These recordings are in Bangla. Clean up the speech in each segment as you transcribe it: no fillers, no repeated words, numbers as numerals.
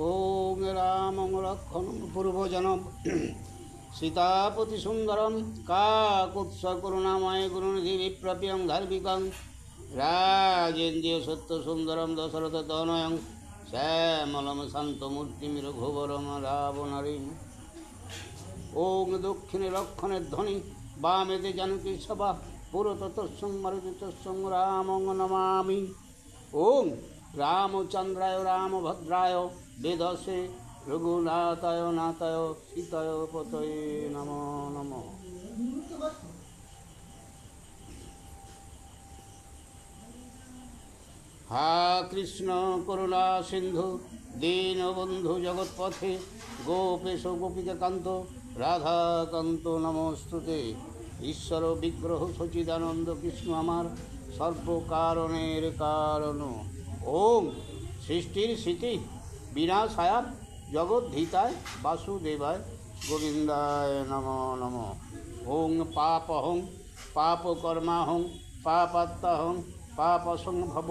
ওং রামং লক্ষ্মণং পূর্বজনম সীতাপতি সুন্দরম কাকুৎস করুণাময় গুরুনিধি বিপ্রপ্যং ধার্মিকং রাজেন্দ্রিয় সত্য সুন্দরম দশরথ তনয়ং শ্যামলম শান্তমূর্তিম রঘুবরম রাবণারিম। ওং দক্ষিণে লক্ষণের ধ্বনি বামেতে জানকী সভা পুরত তস্যং মারুতি তস্যং রামং নমামি। ওং রামচন্দ্রায় রামভদ্রায় বেদসে রঘুনাথায় নাথায় সীতায় পতয়ে নমো নমঃ। হা কৃষ্ণ করুণা সিন্ধু দীনবন্ধু জগৎপথে গোপেশ গোপিকাকান্ত রাধাকান্ত নমস্তুতে। ঈশ্বর বিগ্রহ সচিদানন্দ কৃষ্ণ আমার সর্বকারণের কারণ। ওম সৃষ্টির স্মৃতি বিনাশায় জগদ্ধিতায় বাসুদেবায় গোবিন্দায় নমো নমঃ। ওং পাপহং পাপকর্মাহং পাপাত্তাহং পাপসংভব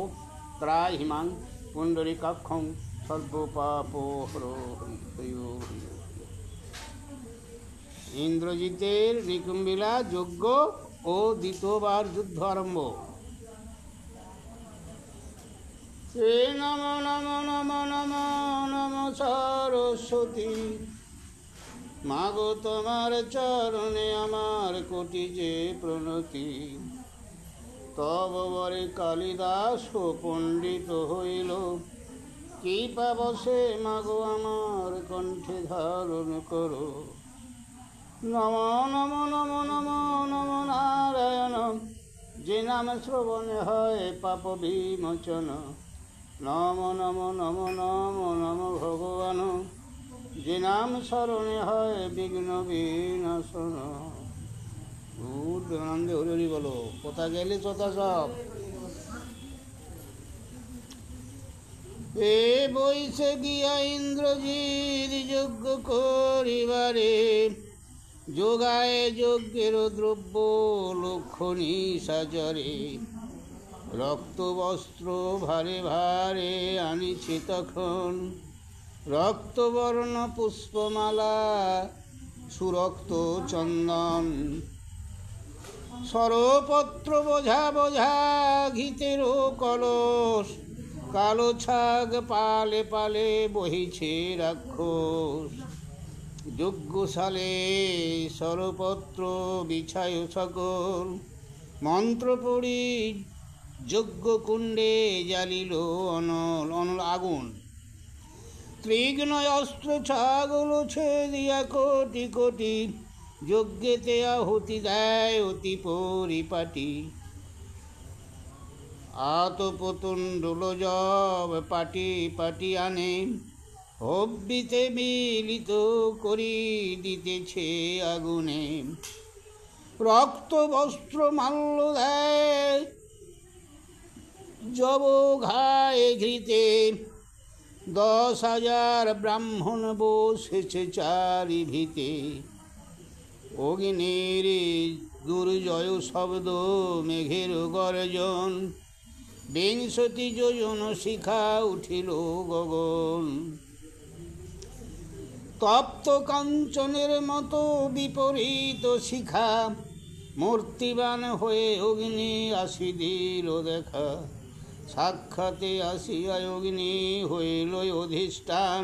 ত্রাহিমাং পুণ্ডরীকাক্ষং সর্বপাপহর। ইন্দ্রজিতের নিকুম্বিলা যজ্ঞ ও দ্বিতীয়বার যুদ্ধ আরম্ভ। নম নম নম নম নম সরস্বতী মাগো তোমার চরণে আমার কোটি যে প্রণতি। তব বরে কালিদাস পণ্ডিত হইল কৃপা বসে মাগো আমার কণ্ঠে ধারণ করো। নম নম নম নম নম নারায়ণ যে নাম শ্রবণে হয় পাপ বিমোচন। নম নম নম নম নম ভগবান যে নাম স্মরণে হয় বিঘ্ন বিনাশন। আনন্দে হরি হরি বলো, কোথা গেলে চোথা সব। এ বৈশে গিয়া ইন্দ্রজিৎ যজ্ঞ করিবারে যোগায় যজ্ঞের দ্রব্য লক্ষণী সাজরে। রক্ত বস্ত্র ভারে ভারে আনিছে তখন রক্তবর্ণ পুষ্পমালা সুরক্ত চন্দন। সরপত্র বোঝা বোঝা ঘিতের কলস কালো ছাগ পালে পালে বহিছে রাক্ষস। যজ্ঞশালে সরপত্র বিছায় সকল মন্ত্র পড়ি যজ্ঞকুণ্ডে জ্বালিল অনল অনল আগুন। তীক্ষ্ণ অস্ত্র ছাগল ছেদিয়া কোটি কোটি যজ্ঞেতে আহুতি দেয় অতি পরিপাটি। আতপতুণ্ডুল জব পাটি পাটি আনে হব্বিতে মিলিত করি দিতেছে আগুনে। রক্ত বস্ত্র মাল্য দেয় জব ঘায়ে ঘৃতে 10,000 ব্রাহ্মণ বসেছে চারিভিতে। অগ্নির দুর্জয় শব্দ মেঘের গর্জন 20 যোজন শিখা উঠিল গগন। তপ্ত কাঞ্চনের মতো বিপরীত শিখা মূর্তিবান হয়ে অগ্নি আসি দিল দেখা। সাক্ষাতে আসিয়া অগ্নি হইল অধিষ্ঠান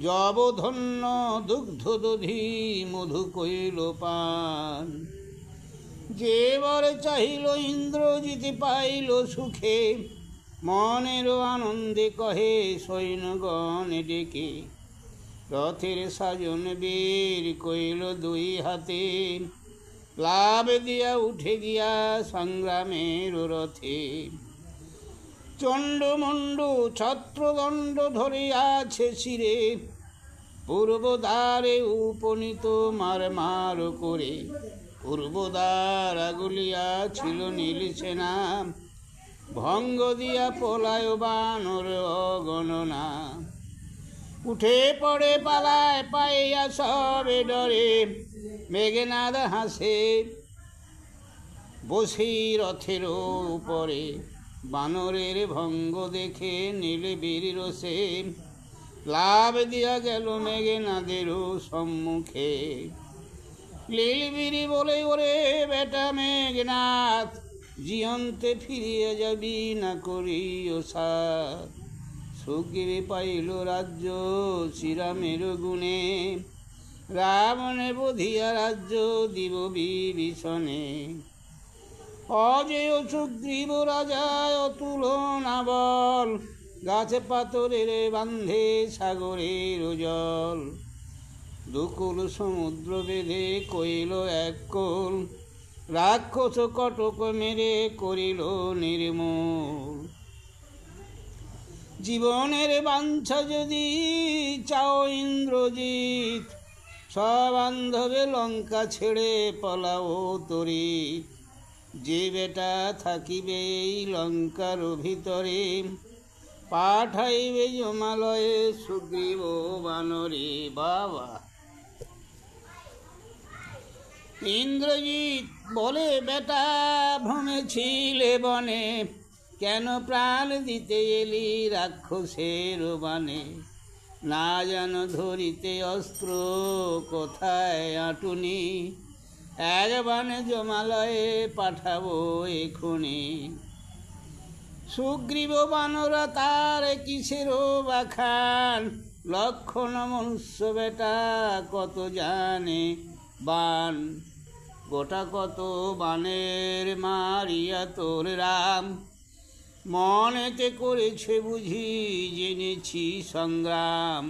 জবধন্য দুগ্ধ দধি মধু কইল পান। যে বর চাহিল ইন্দ্রজিৎ পাইল সুখে মনের আনন্দে কহে সৈন্যগণ ডেকে। রথের সাজন বীর কইল 2 হাতে লাভ দিয়া উঠে গিয়া সংগ্রামের রথে। চণ্ডমুণ্ড ছত্রদণ্ড ধরিয়াছে শিরে পূর্বদ্বারে উপনীত মার মার করে। পূর্বদ্বার আগুলিয়া ছিল নীলসেনা ভঙ্গ দিয়া পলায় বানর অগণনা। উঠে পড়ে পালায় পাইয়া সবে ডরে মেঘনাদ হাসে বসি রথের উপরে। বানরের ভঙ্গ দেখে নীলবীর রোষে লাভ দিয়া গেল মেঘনাদেরও সম্মুখে। লীলবিরি বলে, ওরে বেটা মেঘনাথ, জিয়ন্তে ফিরিয়ে যাবি না করিও সাথ। সুগ্রীবে পাইল রাজ্য শ্রীরামের গুণে, রাবণে বধিয়া রাজ্য দিব বিভীষণে। অজেয় সুগ্রীব রাজায় অতুলনা বল, গাছে পাথরের বান্ধে সাগরের জল। দুকুল সমুদ্র বেঁধে কইল এক কোল, রাক্ষস কটক মেরে করিল নির্মূল। জীবনের বাঞ্ছা যদি চাও ইন্দ্রজিৎ, সবান্ধবে লঙ্কা ছেড়ে পলাও তরিৎ। যে বেটা থাকিবে এই লঙ্কার ভিতরে, পাঠাইবে জমালয়ে সুগ্রীব বানরে। বাবা! ইন্দ্রজিৎ বলে, বেটা ভ্রমেছিলে বনে, কেন প্রাণ দিতে এলি রাক্ষসের বানে। না যেন ধরিতে অস্ত্র কোথায় আটুনি, এক বানে জমালয়ে পাঠাবো এখুনি। সুগ্রীব বানরা তার কিসের বাখান, লক্ষণ মনুষ্য বেটা কত জানে বান। গোটা কত বানের মারিয়া তোর রাম, মনেতে করেছে বুঝি জেনেছি সংগ্রাম।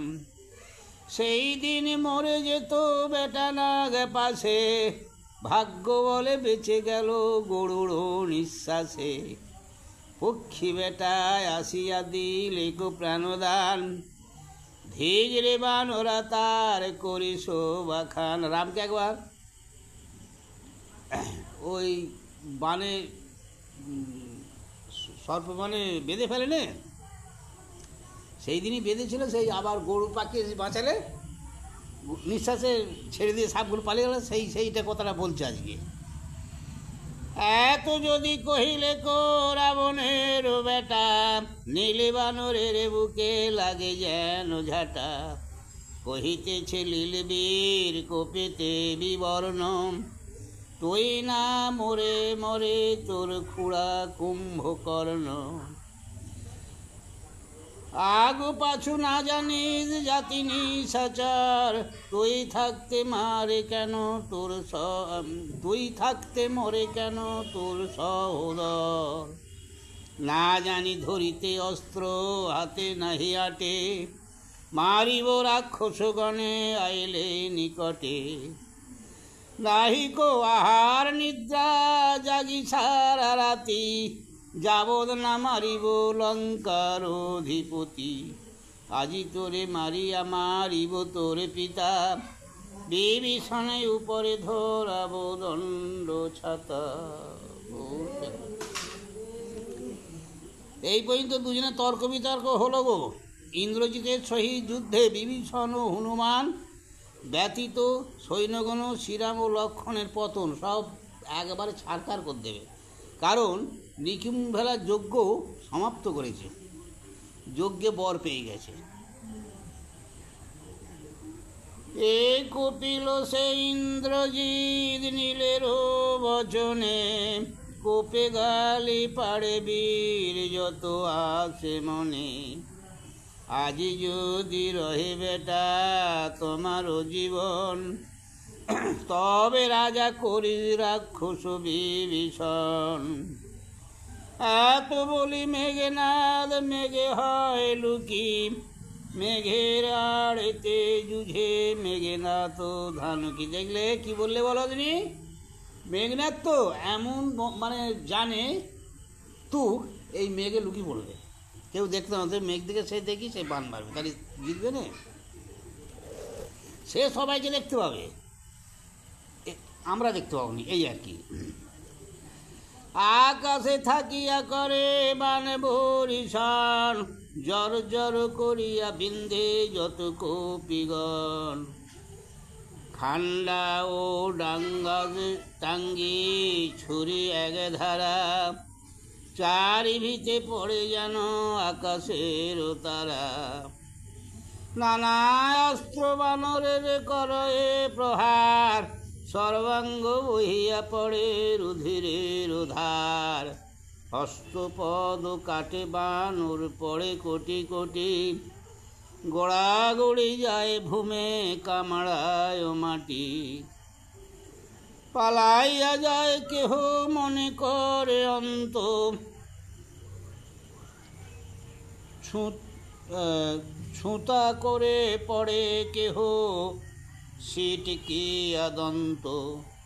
সেই দিন মরে যেত বেটা নাগ পাশে, ভাগ্য বলে বেঁচে গেল গরুড় নিঃশ্বাসে। পক্ষী বেটায় আসিয়া দিলে গো প্রাণদান, ধীরে বানরা তার করিস বাখান। রামকে একবার ওই বানে সর্প মানে বেঁধে ফেলে নে, সেই দিনই বেঁধেছিল। সেই আবার গরু পাখি বাঁচালে নিঃশ্বাসে ছেড়ে দিয়ে সাপগুলো পালিয়ে গেল, সেইটা কথাটা বলছে আজকে। এত যদি কহিলে কো রাবণের বেটা, নীলে বানরের বুকে লাগে যেন ঝাঁটা। কহিতেছে লীলবীর কোপেতে বিবর্ণ, তুই না মরে মরে তোর খুড়া কুম্ভকর্ণ। আগু পাছু না জানিস জাতি নিশাচর, তুই থাকতে মারে কেন তোর তুই থাকতে মরে কেন তোর সহোদর। না জানি ধরিতে অস্ত্র হাতে নাহি আটে, মারিব রাক্ষসগণে আইলে নিকটে। নাহিক আহার নিদ্রা জাগি সারা রাতি, যাবদ না মারিব লঙ্কার অধিপতি। আজি তোরে মারিয়া মারিব তোরে পিতা, বিভীষণে উপরে ধরাব দণ্ড ছাতা। এই পর্যন্ত দুজনে তর্ক বিতর্ক হলো গো। ইন্দ্রজিতের সহিত যুদ্ধে বিভীষণ ও হনুমান ব্যতীত সৈন্যগণ শ্রীরাম ও লক্ষণের পতন সব একবারে ছাড়খার করে দেবে। কারণ নিকুম্ভেলার যজ্ঞ সমাপ্ত করেছে, যজ্ঞে বর পেয়ে গেছে। এ কপিল সে ইন্দ্রজিৎ নীলের বচনে, কোপে গালি পাড়ে বীর যত আছে মনে। আজি যদি রহে বেটা তোমারও জীবন, তবে রাজা করি রাক্ষস বিভীষণ। এত বলি মেঘনাদ মেঘে হয় লুকি, মেঘের আড়েতে যুঝে মেঘনাথ ধানুকি। দেখলে কি বললে বলো তিনি? মেঘনাথ তো এমন মানে জানে তুক এই মেঘে লুকি পড়বে, কেউ দেখতে না, মেঘ দেখে সে দেখি সে বান মারবে, তাহলে জিতবে না। সে সবাইকে দেখতে পাবে, আমরা দেখতে পাবো নি, এই আর কি। আকাশে থাকিয়া করে বান বরিশান, জর জর করিয়া বিন্ধে যত কপিগণ। খান্ডা ও ডাঙ্গা টাঙ্গি ছুরি এক ধারা, চারি ভিতে পড়ে যেন আকাশের তারা। নানা অস্ত্র বানরের করয়ে প্রহার, সর্বাঙ্গ বহিয়া পড়ে রুধিরের ধার। হস্তপদ কাটে বানর পড়ে কোটি কোটি, গোড়াগড়ি যায় ভূমে কামড়ায় মাটি। পালাইয়া যায় কেহ মনে করে অন্ত, ছুতা করে পড়ে কেহ সিটকিয়া দন্ত।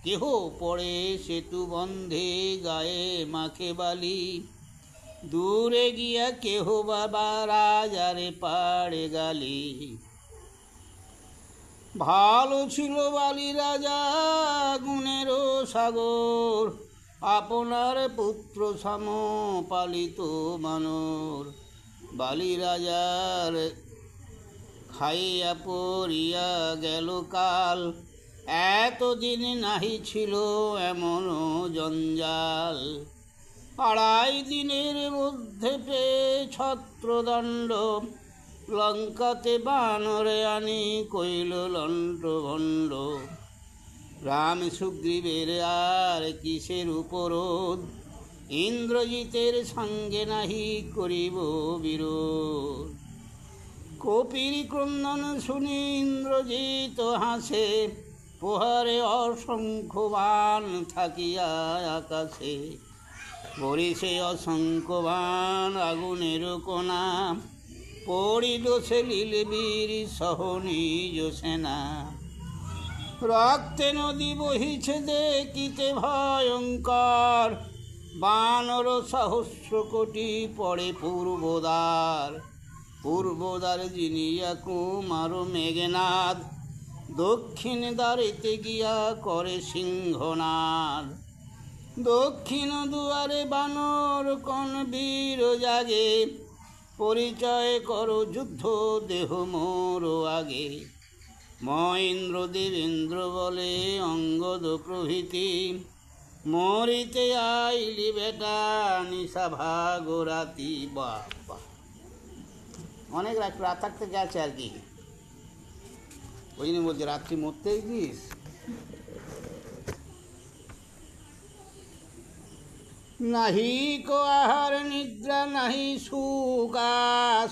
কেহ পড়ে সেতু বন্ধে গায়ে মাখে বালি, দূরে গিয়া কেহ বাবা রাজারে পাড়ে গালি। ভালো ছিল বালি রাজা গুণেরও সাগর, আপনার পুত্র সম পালিত মানর। বালি রাজার খাইয়া পড়িয়া গেল কাল, এতদিন নাহি ছিল এমন জঞ্জাল। 2.5 দিনের মধ্যে পেয়ে ছত্রদণ্ড, লঙ্কাতে বানরে আনি কইল লণ্ড ভণ্ড। রাম সুগ্রীবের আর কিসের উপরোধ, ইন্দ্রজিতের সঙ্গে নাহি করিব বিরোধ। কপির ক্রন্দন শুনি ইন্দ্রজিৎ হাসে, প্রহারে অসংখ্য বাণ থাকিয়া আকাশে। বরিশে অসংখ্য বাণ আগুনের কোনা, পড়িল সেলিল বীর সহ নিজ সেনা। রক্তে নদী বহিছে দেখিতে ভয়ঙ্কর, বানর সহস্র কোটি পড়ে পূর্বদ্বার। পূর্বদ্বার জিনিয়া কুমার মেঘনাদ, দক্ষিণ দ্বারেতে গিয়া করে সিংহনাদ। দক্ষিণ দুয়ারে বানর কোন বীর জাগে, পরিচয় করো যুদ্ধ দেহ মোর আগে। মহেন্দ্র দেবেন্দ্র বলে অঙ্গদ প্রভৃতি, মরিতে আইলি বেটা নিশা ভাগরাতি। বাবা অনেক রাত থাকতে গেছে আর কি, ওই জন্য বলছে রাত্রি মরতেই গিস। নাহি কো আহার নিদ্রা নাহি সুকাশ,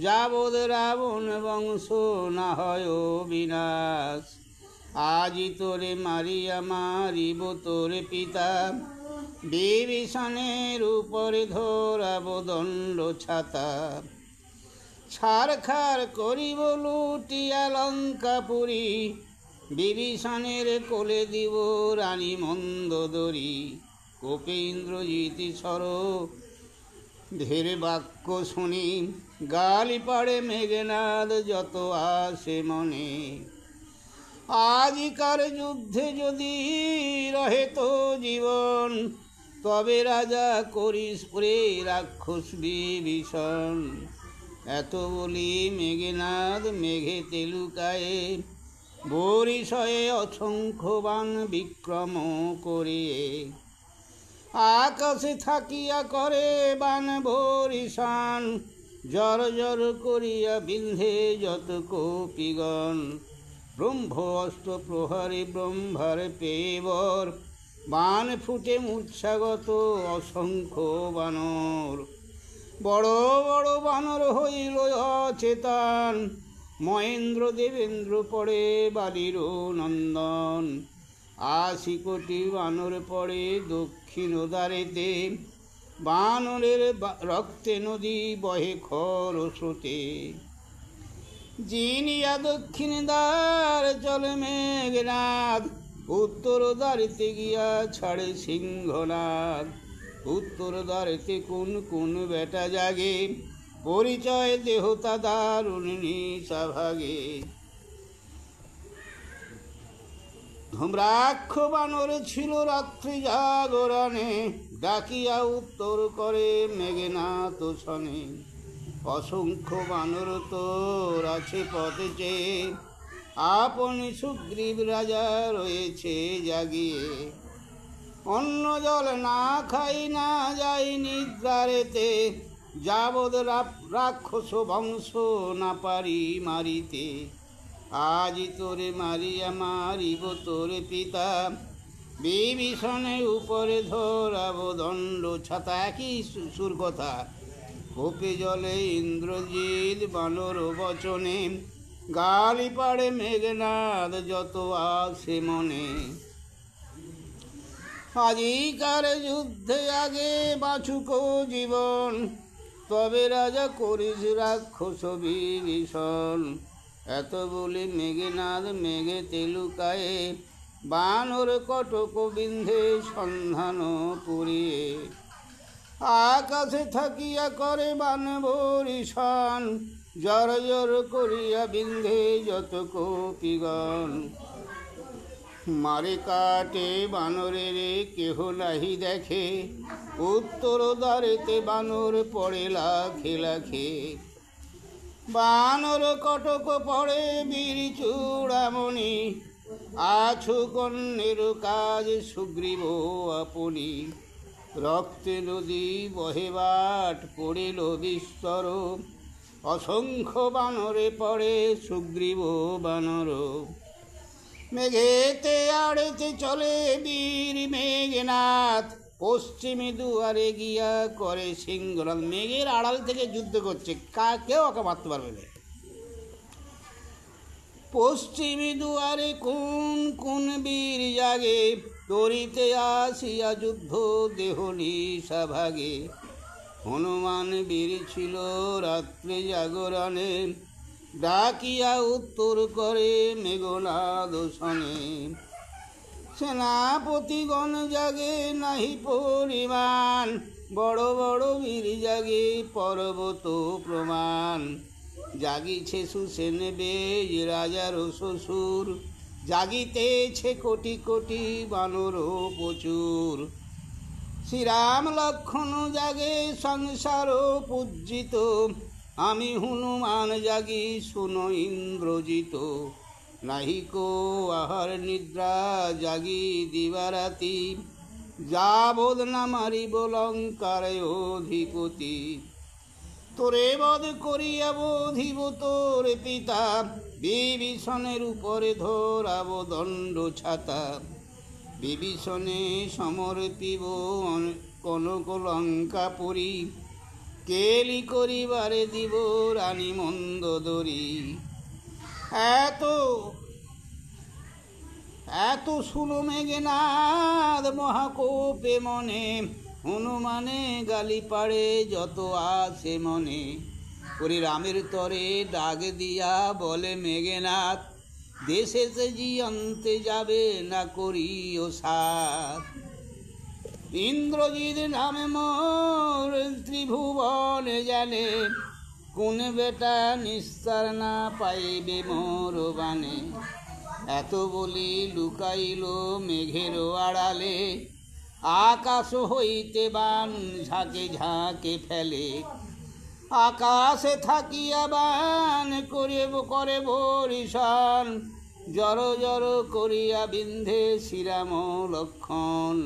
যাবদ রাবণ বংশ না হয় বিনাশ। আজি তোরে মারিয়া মারিব তোরে পিতা, বিভীষণের উপরে ধরাব দণ্ড ছাতা। ছারখার করিব লুটিয়া লঙ্কাপুরী, বিভীষণের কোলে দিব রানী মন্দোদরী। কোপে ইন্দ্রজিৎ সর ধীর বাক্য শুনি, গালি পাড়ে মেঘনাদ যত আসে মনে। আজিকার যুদ্ধে যদি রহে তো জীবন, তবে রাজা করিস প্রে রাক্ষস বিভীষণ। এত বলি মেঘনাদ মেঘে তেলুকায়ে, বরিশয়ে অসংখ্য বাণ বিক্রম করিয়ে। আকাশে থাকিয়া করে বাণ বরিশান, জর জর করিয়া বিন্ধে যত কপিগণ। ব্রহ্ম অস্ত্র প্রহারে ব্রহ্মার পেবর, বাণ ফুটে মূর্ছাগত অসংখ্য বানর। বড় বড় বানর হইল অচেতন, মহেন্দ্র দেবেন্দ্র পড়ে বালির নন্দন। 80 কোটি বানর পড়ে দক্ষিণ দ্বারেতে, বানরের রক্তে নদী বহে খর স্রোতে। জিনিয়া দক্ষিণ দ্বার চলে মেঘনাদ, উত্তর দ্বারেতে গিয়া ছাড়ে সিংহনাদ। উত্তর দ্বারেতে কোন কোন বেটা জাগে, পরিচয় দেহতা দারুণ নিশা ভাগে। ধূম্রাক্ষ বানর ছিল রাত্রি জাগরণে, ডাকিয়া উত্তর করে মেঘনাদ শনে। অসংখ্য বানর তোর আছে পথে চেয়ে, আপনি সুগ্রীব রাজা রয়েছে জাগিয়ে। অন্ন জল না খাই না যাই নিদ্রারেতে, যাবদ রাক্ষস বংশ না পারি মারিতে, আজি তোরে মারিয়া মারিব তোরে পিতা, বিভীষণে উপরে ধরাব দণ্ড ছাতা। একই সুর কথা। কোপে জলে ইন্দ্রজিৎ বানর বচনে, গালি পাড়ে মেঘনাদ যত আসে মনে। আজিকার যুদ্ধে আগে বাঁচুক জীবন, তবে রাজা করিস রাক্ষস বিভীষণ। এত বলে মেঘনাদ মেঘে তেলুকায়ে, বানর কটক বিন্ধে সন্ধান পুরিয়ে। আকাশে থাকিয়া করে বান বরিশান, জর জর করিয়া বিন্ধে যত কপিগণ। মারে কাটে বানরের কেহ নাহি দেখে, উত্তর দ্বারেতে বানর পড়ে লাখে লাখে। বানর কটক পড়ে বীর চূড়ামণি, আছু কন্যের কাজ সুগ্রীব আপনি। রক্তে নদী বহে বাট পড়িল বিস্তর, অসংখ্য বানরে পড়ে সুগ্রীব বানর। মেঘেতে আড়েতে চলে বীর মেঘনাথ, পশ্চিমে দুয়ারে গিয়া করে সিংহনাথ। মেঘের আড়াল থেকে যুদ্ধ করছে, কেউ ওকে মারতে পারবে না। পশ্চিমী দুয়ারে কোন কোন বীর জাগে, তরিতে আসিয়া যুদ্ধ দেহ নিশাভাগে। হনুমান বীর ছিল রাত্রে জাগরণে, ডাকিয়া উত্তর করে মেঘনাদ শোনে। সেনাপতিগণ জাগে নাহি পরিমাণ, বড় বড় বীর জাগে পর্বত প্রমাণ। জাগিছে সুসেন বেজ রাজার শ্বশুর, জাগিতেছে কোটি কোটি বানর প্রচুর। শ্রীরাম লক্ষ্মণ জাগে সংসার পূজিত, আমি হনুমান জাগি শুনো ইন্দ্রজিত। নাহিকো আহার নিদ্রা জাগি দিবারাতি, যাবদ না মারিব লঙ্কার অধিপতি। তোরে বধ করিয়া বধিব তোর পিতা, বিভীষণের উপরে ধরাব দণ্ড ছাতা। বিভীষণে সমর্পিব কনক লঙ্কাপুরী, কেলি করিবারে দিব রানী মন্দোদরী। এত এত শুনো মেঘনাদ মহাকোপে মনে, হনুমানে গালি পাড়ে যত আসে মনে। ওরে রামের তরে ডাক দিয়া বলে মেঘনাথ, দেশে যে জিয়ন্তে যাবে না করিও সাথ। ইন্দ্রজিৎ নামে মোর ত্রিভুবনে জানে, কোন বেটা নিস্তার না পাইবে মোর বানে। এত বলি লুকাইল মেঘের আড়ালে, আকাশ হইতে বান ঝাঁকে ঝাঁকে ফেলে। আকাশে থাকিয়া বান করে বরিশান, জর জর করিয়া বিন্ধে শ্রীরাম লক্ষণ।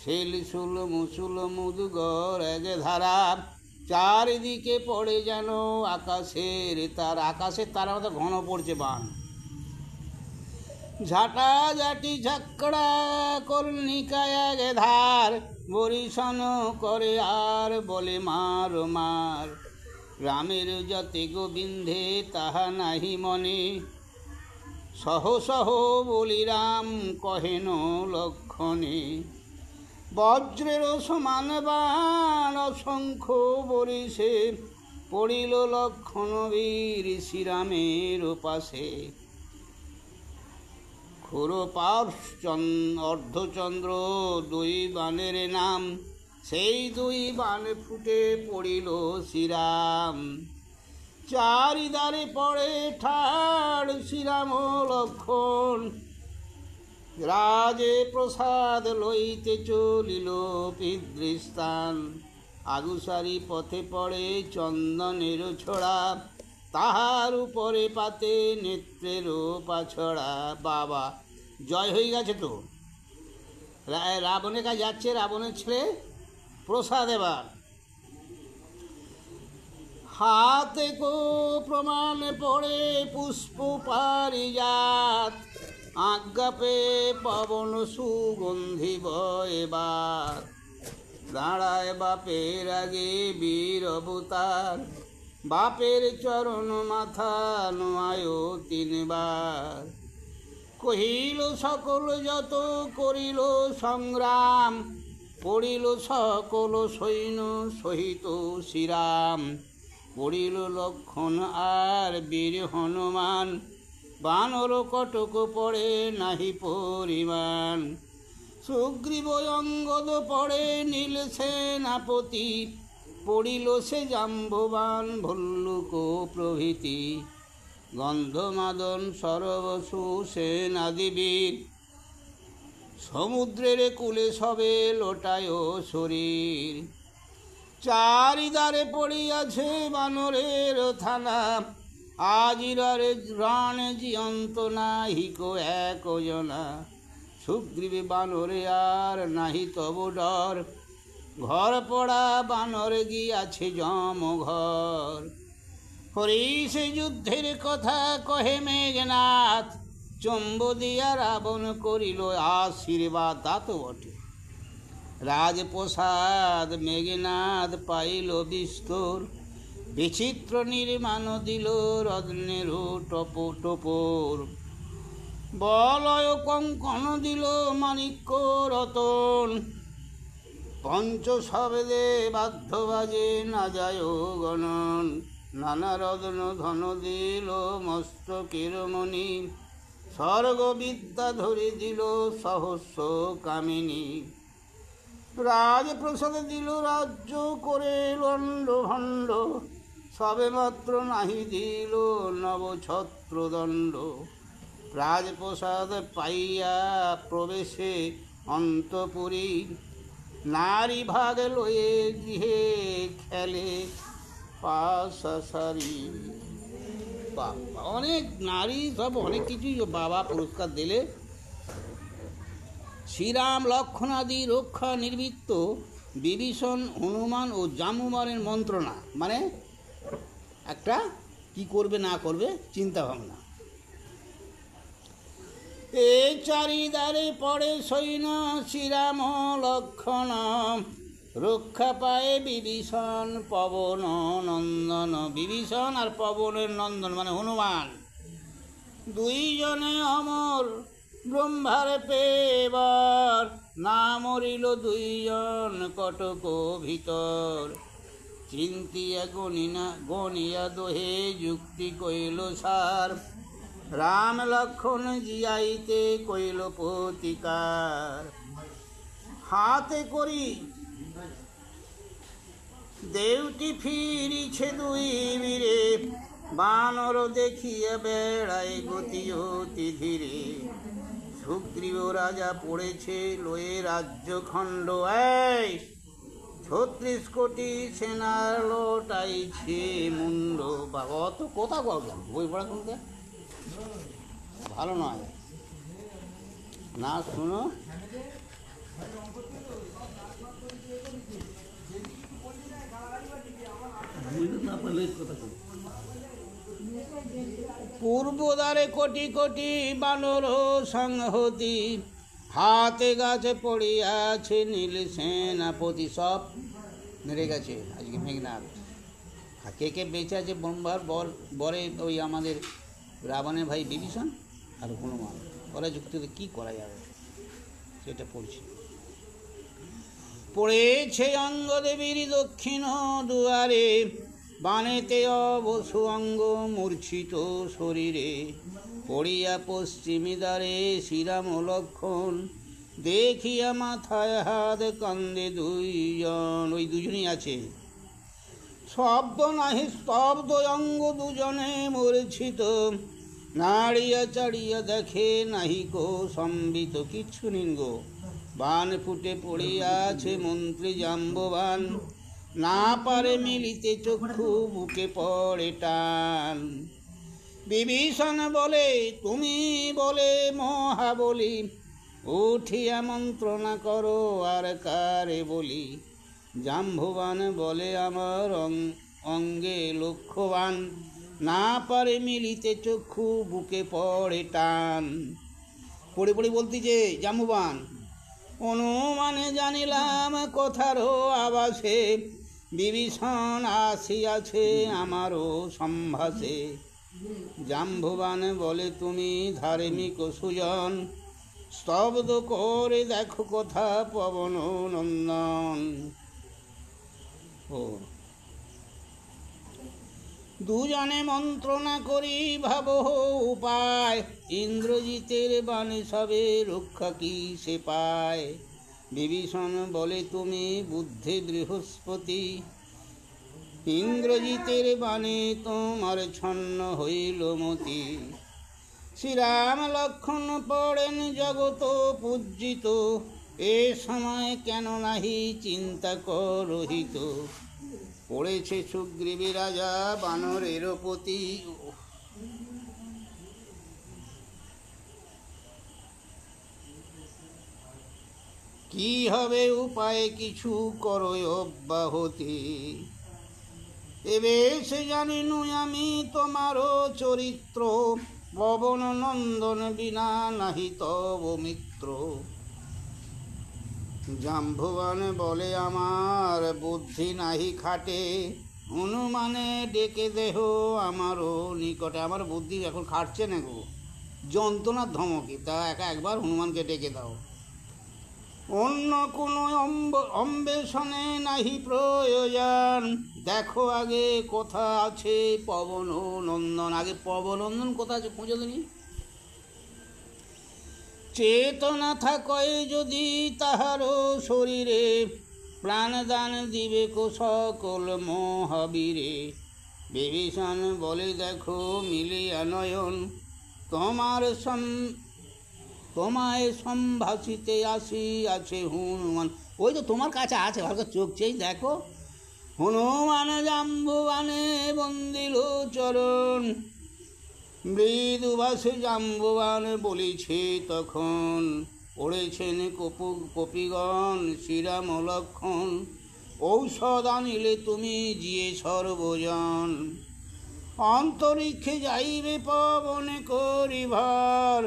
শেলশুল মুসুল মুদগর এক ধারা, চারিদিকে পড়ে যেন আকাশের তার। আকাশের তার মতো ঘন পড়ছে বান। ঝাঁটা ঝাঁটি ঝাঁকড়া কর্ণিকা এক ধার, বরিশান করে আর বলে মার মার। রামের যতে গোবিন্ধে তাহা নাহি মনে, সহ সহ বলি রাম কহেন লক্ষণে। বজ্রের সমান বাণ অসংখ্য বরিশে, পড়িল লক্ষণ বীর শ্রীরামের পাশে। ক্ষুরপার্শ অর্ধচন্দ্র দুই বানের নাম, সেই দুই বান ফুটে পড়িল শ্রীরাম। চারিদারে পড়ে ঠাড় শ্রীরাম লক্ষণ, রাজে প্রসাদ লইতে চলিল পিতৃস্থান। আগুসারি পথে পড়ে চন্দনের ছোড়া, তাহার উপরে পাতে নেত্রের পাছড়া। বাবা জয় হয়ে গেছে তো, রাবণের কাছে যাচ্ছে রাবণের ছেলে প্রসাদ। এবার হাতে কো প্রমাণ পড়ে পুষ্প পারিজাত, আজ্ঞা পেয়ে পবন সুগন্ধি বয়বার, দাঁড়ায় বাপের আগে বীর অবতার, বাপের চরণ মাথা নোয়ায় তিনবার। কহিল সকল যত করিল সংগ্রাম, পড়িল সকল সৈন্য সহিত শ্রীরাম, পড়িল লক্ষণ আর বীর হনুমান, বানর কটক পড়ে নাহি পরিমাণ। সুগ্রীব অঙ্গদ পড়ে নীল সেনাপতি, পড়িল সে জাম্ববান ভল্লুক প্রভৃতি, গন্ধমাদন সরবসু সেনাদিবীর, সমুদ্রের কূলে সবে লোটায় শরীর। চারিদারে পড়িয়াছে বানরের থানা, আজিরারে রণে জিয়ন্ত নাহিক একজনা, সুগ্রীবে বানরে আর নাহি তব ডর, ঘর পড়া বানর গিয়াছে যমঘর। হরিষ যুদ্ধের কথা কহে মেঘনাথ, চম্ব দিয়া রাবণ করিল আশীর্বাদ। তা তো বটে, রাজপ্রসাদ মেঘনাথ পাইল বিস্তর, বিচিত্র নির্মাণ দিল রত্নের টোপর, বলয় কঙ্কণ দিল মাণিক্য রতন, পঞ্চশবেদে বাদ্য বাজে না যায় গণন, নানা রত্ন ধন দিল মস্তকের মণি, স্বর্গবিদ্যা ধরে দিল সহস্র কামিনী। রাজপ্রসাদ দিল রাজ্য করে লণ্ড ভণ্ড, সবে মাত্র নাহি দিল নবছত্রদণ্ড। রাজপ্রসাদ পাইয়া প্রবেশে অন্তপুরী, নারী ভাগ লয়ে গৃহে খেলে পাশাসারি। অনেক নারী সব অনেক কিছুই বাবা পুরস্কার দিলে। শ্রীরাম লক্ষণাদি রক্ষা নির্বৃত্ত বিভীষণ হনুমান ও জাম্বুবানের মন্ত্রণা, মানে একটা কি করবে না করবে চিন্তা ভাবনা। এই চারিদারে পড়ে সৈন্য শ্রীরাম লক্ষণ, রক্ষা পায় বিভীষণ পবন নন্দন। বিভীষণ আর পবনের নন্দন মানে হনুমান, দুইজনে অমর ব্রহ্মার পেবার, না মরিল দুইজন কটক ভিতর। চিন্তিয়া গণিয়া দোহে যুক্তি কইল সার, রাম লক্ষণ জিয়াইতে কইল প্রতিকার। হাতে করি দেউটি ফিরিছে দুই বীরে, বানর দেখিয়া বেড়ায় গতি অতি ধীরে। সুগ্রীব রাজা পড়েছে লয়ে রাজ্যখণ্ড, 36 কোটি সেনার লোটাইছে মুন্ড। বাবা অত কথা বলবেন, বই পড়া শুনতে ভালো নয়, না শুনো। পূর্বদ্বারে কোটি কোটি বানর সংহতি, হাতে গাছে পড়িয়াছে নীল সেনাপতি। সব মেরে গেছে আজকে মেঘনাথ। আর কে কে বেঁচে আছে ব্রহ্মার বরে ওই আমাদের রাবণের ভাই বিভীষণ আর হনুমান। ওরা যুক্তিতে কী করা যাবে সেটা পড়ছি। পড়েছে অঙ্গদেবীর দক্ষিণ দুয়ারে, বানেতে অবসু অঙ্গ মূর্ছিত শরীরে। পড়িয়া পশ্চিমী দ্বারে শ্রীরাম লক্ষণ, দেখিয়া মাথায় হাত কান্দে দুইজন। ওই দুজনই আছে, শব্দ নাহি স্তব্ধ অঙ্গ দুজনে মূর্ছিত। নাড়িয়া চাড়িয়া দেখে নাহি কো সম্বিত কিচ্ছু নিঙ্গ। বান ফুটে পড়িয়াছে মন্ত্রী জাম্ববান, না পারে মিলিতে চক্ষু বুকে পড়ে টান। বিভীষণ বলে তুমি বলে মহাবলী, উঠিয়া মন্ত্রণা করো আর কারে বলি। জাম্ববান বলে আমার অঙ্গে লক্ষ্যবান, না পারে মিলিতে চক্ষু, বুকে পড়ে টান। পড়ে পড়ে বলতেছে জাম্ববান, অনুমানে জানিলাম কথারও আবাসে, বিভীষণ আসিয়াছে আমারও সম্ভাসে। জাম্ববান বলে তুমি ধার্মিক সুজন, স্তব্ধ করে দেখো কথা পবন নন্দন। ও দুজনে মন্ত্রণা করি ভাবো উপায়, ইন্দ্রজিতের বাণী সবে রক্ষা কি সে পায়। বিভীষণ বলে তুমি বুদ্ধি বৃহস্পতি, ইন্দ্রজিতের বাণী তোমার ছন্ন হইল মতি। শ্রীরাম লক্ষ্মণ পড়েন জগত পূজিত, এ সময় কেন নাহি চিন্তা করহিত। পড়েছে সুগ্রীবী রাজা বানরের পতি, কি হবে উপায় কিছু করো অব্যাহতি। এবে সে জানিনু আমি তোমারও চরিত্র, পবন নন্দন বিনা নাহি তব মিত্র। জাম্ববান বলে আমার বুদ্ধি নাহি খাটে, হনুমানে ডেকে দেহ আমারও নিকটে। আমার বুদ্ধি এখন খাটছে না গো, যন্ত্রণার ধমকি, তা একবার হনুমানকে ডেকে দাও। অন্য কোনো অম্বেষণে নাহি প্রয়োজন, দেখো আগে কোথা আছে পবন নন্দন। আগে পবন নন্দন কোথা আছে খুঁজে দিনি। চেতনা থাকয় যদি তাহারও শরীরে, প্রাণদান দিবে কো সকল মহাবীরে। বিভীষণ বলে দেখো মিলিয়া নয়ন, তোমায় সম্ভাষিতে আসি আছে হনুমান। ওই তো তোমার কাছে আছে, ভালো চোখ চেয়ে দেখো। হনুমান জাম্ববানে বন্দিল চরণ, মৃদুবাসে জাম্ববান বলেছে তখন। পড়েছেন কপিগণ শ্রীরাম লক্ষ্মণ, ঔষধ আনিলে তুমি জিয়ে সর্বজন। অন্তরিক্ষে যাইবে পবনে করিভার,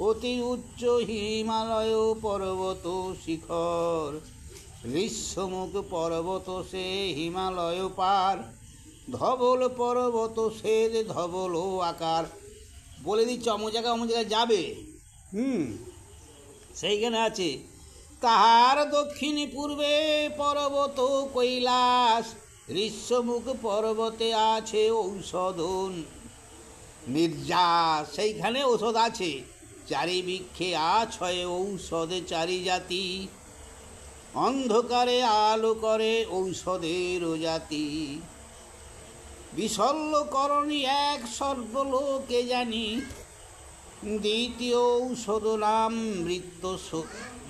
অতি উচ্চ হিমালয় পর্বত শিখর। গ্রীষ্মমুখ পর্বত সে হিমালয় পার, ধবল পর্বত সে ধবল আকার। বলে দিচ্ছ অমুক জায়গায় যাবে, সেইখানে আছে। তাহার দক্ষিণে পূর্বে পর্বত কৈলাস, গ্রীষ্মমুখ পর্বতে আছে ঔষধ মির্জা, সেইখানে ঔষধ আছে। চারিবৃক্ষে আছয় ঔষধে চারি জাতি, অন্ধকারে আলো করে ঔষধের জাতি। বিশল্যকরণী এক সর্বলোকে জানি, দ্বিতীয় ঔষধ নাম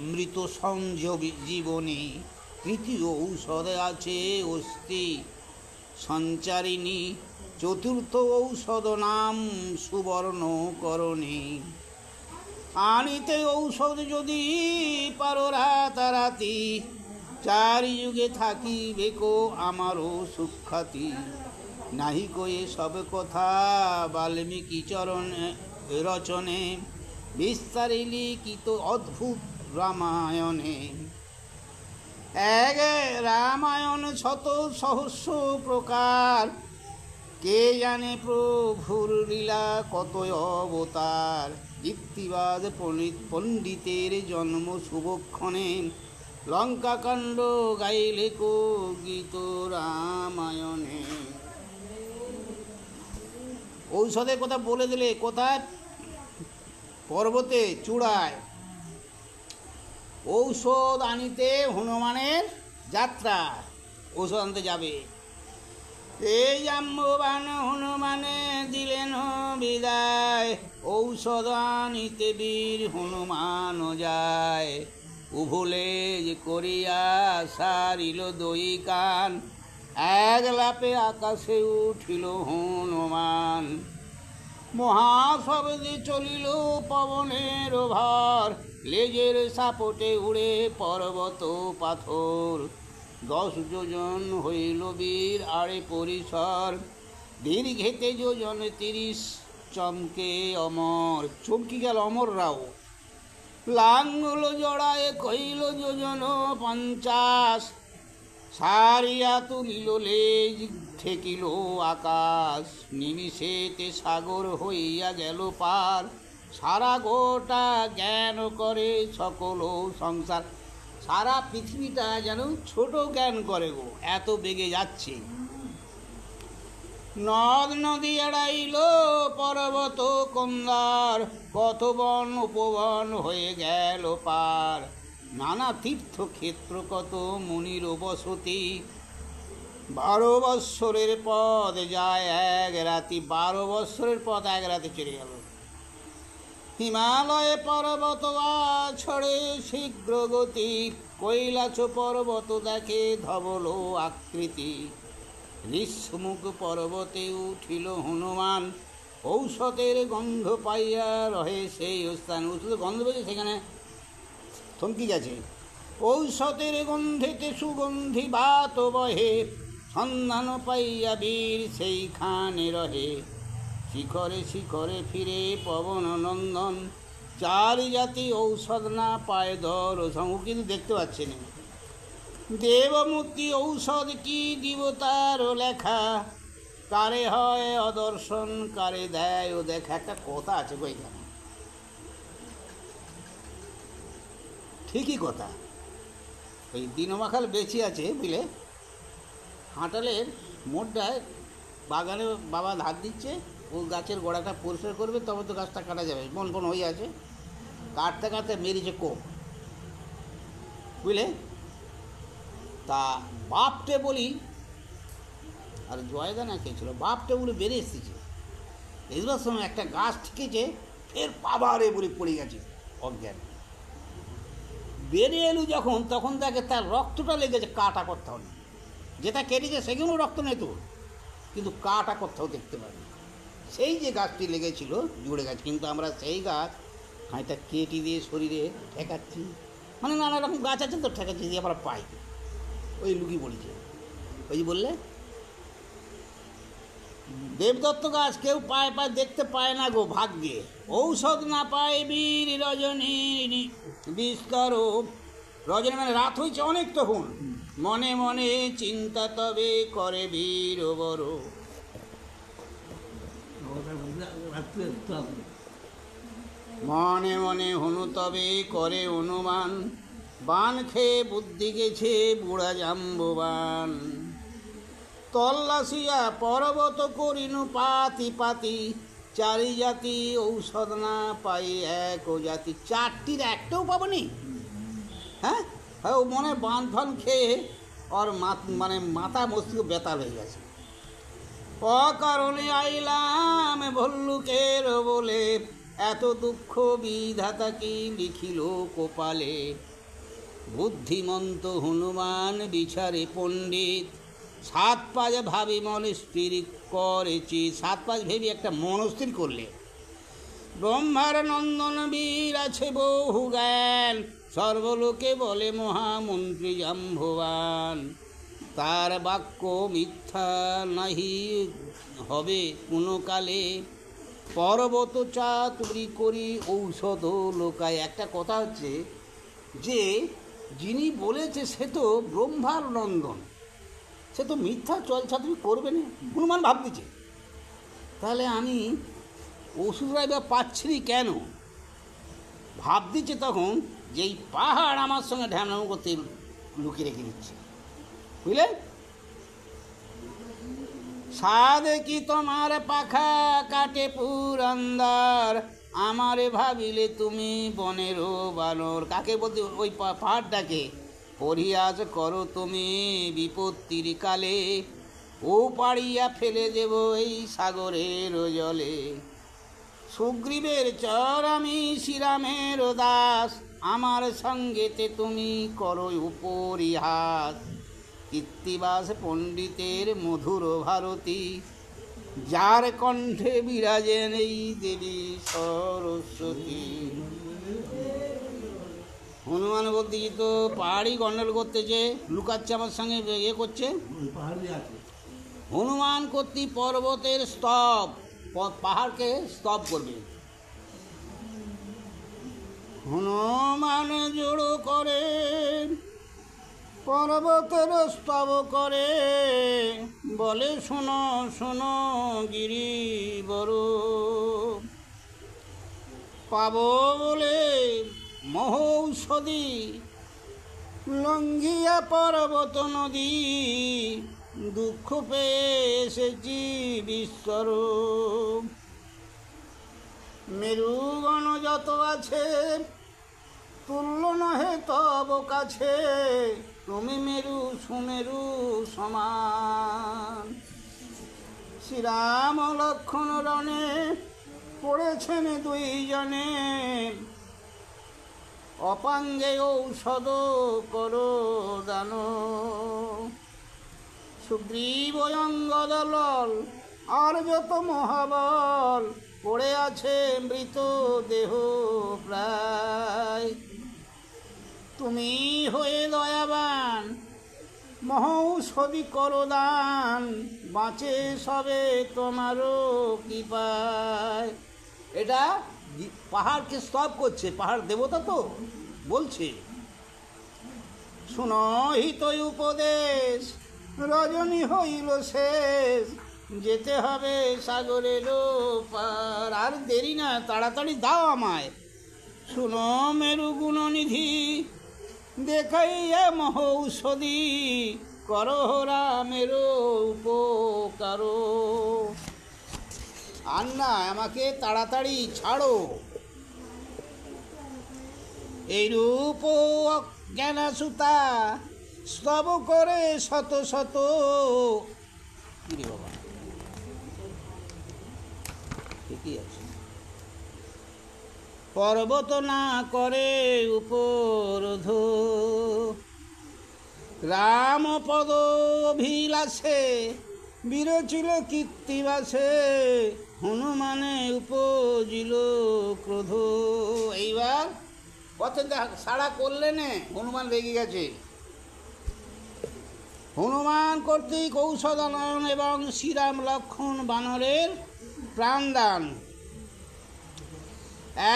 মৃত সংজীবনী। তৃতীয় ঔষধে আছে অস্থি সঞ্চারিণী, চতুর্থ ঔষধ নাম সুবর্ণকরণী। আনিতে ঔষধ যদি পারো রাতারাতি, চারি যুগে থাকিবে কো আমারও সুখ্যাতি। নাহি কয়ে সব কথা বাল্মীকি চরণ রচনে, বিস্তারে লিখিত অদ্ভুত রামায়ণে। এক রামায়ণ শত সহস্র প্রকার, কে জানে প্রভুর লীলা কত অবতার। যুক্তিবাদ পণ্ডিতের জন্ম শুভক্ষণে, লঙ্কাকাণ্ড গাইলে কো গীত রামায়ণে। ঔষধের কথা বলে দিলে, কোথায়? পর্বতে চূড়ায়। ঔষধ আনিতে হনুমানের যাত্রা, ঔষধ আনতে যাবে। এই জাম্ববান হনুমানে দিলেন বিদায়, ঔষধ আনিতে বীর হনুমান যায়। উভলে করিয়া সারিল দুই কান, এক লাপে আকাশে উঠিল হনুমান। মহাশব্দে চলিল পবনের ভার, লেজের সাপটে উড়ে পর্বত পাথর। 10 যোজন হইল বীর আড়ে পরিসর, দীর্ঘেতে যোজন 30 চমকে অমর। চমকি গেল অমররাও। লাঙ্গল জড়ায় কইল যোজন 50, সারিয়া তুলিল লেজ ঠেকিল আকাশ, নিমিষেতে সাগর হইয়া গেল পার, সারা গোটা জ্ঞান করে সকল সংসার। সারা পৃথিবীটা যেন ছোট জ্ঞান করে গো, এত বেগে যাচ্ছে। নদ নদী এড়াইল পর্বত কন্দার, কত বন উপবন হয়ে গেল পার, নানা তীর্থক্ষেত্র কত মুনির বসতি, 12 বৎসরের পথ যায় 1 রাতি। 12 বৎসরের পথ 1 রাতে চলে গেল। হিমালয়ে পর্বত ছড়ে শীঘ্র গতি, কৈলাস পর্বত দেখে ধবল আকৃতি, নিঃসমুখ পর্বতে উঠিল হনুমান, ঔষধের গন্ধ পাইয়া রহে সেই স্থান। ঔষধের গন্ধ পেয়েছে, সেখানে থমকি গেছে। ঔষধের গন্ধেতে সুগন্ধি বাত বহে, সন্ধান পাইয়া বীর সেইখানে রহে, শিখরে শিখরে ফিরে পবন নন্দন, 4 জাতি ঔষধ না পায় দর্শন। ও কিন্তু দেখতে পাচ্ছেন। দেবমূর্তি ঔষধ কি দেবতার লেখা, কারে হয় অদর্শন কারে দেয় ও দেখা। একটা কথা আছে গো এখানে, ঠিকই কথা। ওই দিনমাখাল বেঁচে আছে বুঝলে, হাঁটালের মোড়টায় বাগানে বাবা ধার দিচ্ছে, ও গাছের গোড়াটা পরিষ্কার করবে, তবে তো গাছটা কাটা যাবে, বন বন হয়ে আছে। কাটতে কাটতে মেরেছে কোপ বুঝলে। তা বাপটে বলি, আর জয়দা না কে ছিল, বাপটে বলে বেরিয়ে এসেছে। এগুলোর সময় একটা গাছ ঠিকেছে, ফের পাবারে বলে পড়ে গেছে অজ্ঞান। বেরিয়ে এলু যখন, তখন দেখে তার রক্তটা লেগেছে কাটা কোথাও নেই। যেটা কেটেছে সেখানেও রক্ত নেই তো, কিন্তু কাটা কোথাও দেখতে পারি। সেই যে গাছটি লেগেছিল জুড়ে গেছে, কিন্তু আমরা সেই গাছ খাঁটা কেটে দিয়ে শরীরে ঠেকাচ্ছি। মানে নানা রকম গাছ আছে তো, ঠেকাচ্ছি দিয়ে আমরা পাই। ওই লুকি বলেছে, ওই যে বললে দেবদত্ত গাছ কেউ পায় পায়, দেখতে পায় না গো ভাগ্যে। ঔষধ না পায় বীর রজনী বিস্তর, রজনী মানে রাত হয়েছে অনেক তখন, মনে মনে চিন্তা তবে করে বীর বড়। মনে মনে হনু তবে করে অনুমান, বান খেয়ে বুদ্ধি গেছে বুড়া জাম্ববান। তল্লাশিয়া পর্বত করিনু পাতি পাতি, 4 জাতি ঔষধ না পাই 1 জাতি। 4টির একটাও পাবনি। হ্যাঁ ও মনে বাঁধ ফান খেয়ে ওর মানে মাথা মস্তিষ্ক বেতাল হয়ে গেছে। অকারণে আইলাম ভল্লুকের বলে, এত দুঃখ বিধাতা কি লিখিল কপালে। বুদ্ধিমন্ত হনুমান বিচারে পণ্ডিত, 7 পাঁচ ভাবি মনস্থির করেছি। 7 পাঁচ ভেবি একটা মনস্থির করলে। ব্রহ্মার নন্দন বীর আছে বহু জ্ঞান, সর্বলোকে বলে মহামন্ত্রী জাম্ববান। তার বাক্য মিথ্যা নাহি হবে কোনো কালে, পর্বত চাতুরি করি ঔষধ লোকায়। একটা কথা হচ্ছে যে যিনি বলেছে সে তো ব্রহ্মার নন্দন, সে তো মিথ্যা চলছাতুরি করবে না, হনুমান ভাবতেছে। তাহলে আমি ওষুধরাই বা পাচ্ছি কেন? ভাব দিচ্ছে তখন যে এই পাহাড় আমার সঙ্গে ঢ্যামনাম করতে লুকিয়ে রেখে দিচ্ছে বুঝলে। সাদে কি তোমার পাখা কাটে পুরন্দার, আমারে ভাবিলে তুমি বনের বানর। কাকে বলতে? ওই পাহাড়টাকে। পরিহাস করো তুমি বিপত্তির কালে, ও পাড়িয়া ফেলে দেব এই সাগরের জলে। সুগ্রীবের চর আমি শ্রীরামের দাস, আমার সঙ্গেতে তুমি করো উপরিহাস। কীর্তিবাস পণ্ডিতের মধুর ভারতী, যার কণ্ঠে বিরাজেন এই দেবী সরস্বতী। হনুমান বলতে কি তো পাহাড়ি গন্ডল করতেছে, লুকাচ্ছে আমার সঙ্গে, ইয়ে করছে। হনুমান কর্তৃক পর্বতের স্তব, পাহাড়কে স্তব করবে। হনুমান জোড়ো করে পর্বতের স্তব করে, বলে শোনো শোনো গিরিবর, পাব বলে মহৌষধি লঙ্ঘিয়া পর্বত নদী, দুঃখ পেয়ে এসেছি বিশ্বর। মেরুগণ যত আছে তুল্য নহে তব কাছে, তুমি মেরু সুমেরু সমান। শ্রীরাম লক্ষ্মণ রণে পড়েছেন দুইজনে, অপাঙ্গে ঔষধ করো দান। সুগ্রীব অঙ্গদ লল আর যত মহাবল, পড়ে আছে মৃত দেহ প্রায়। তুমি হয়ে দয়াবান মহৌষধি করো দান, বাঁচে সবে তোমারও কৃপায়। এটা পাহাড়কে স্তব করছে, পাহাড় দেবতা তো বলছে। শুনহিত উপদেশ রজনী হইল শেষ, যেতে হবে সাগরের পার। আর দেরি না, তাড়াতাড়ি দাও আমায়। শুনো মেরু গুণনিধি দেখাইয়া মহৌষধি, করো রামের উপকার। আর না, আমাকে তাড়াতাড়ি ছাড়ো। এইরূপ অজ্ঞানাসুতা স্তব করে শত শত, বাবা ঠিকই আছে। পর্বত না করে উপরোধ, রাম পদ অভিলাষে বিরচিল কীর্তিবাসে, হনুমানে উপজিল ক্রোধ। এইবার পথে সাড়া করলে নে, হনুমান রেগে গেছে। হনুমান কর্তৃক ঔষধানয়ন এবং শ্রীরাম লক্ষ্মণ বানরের প্রাণদান।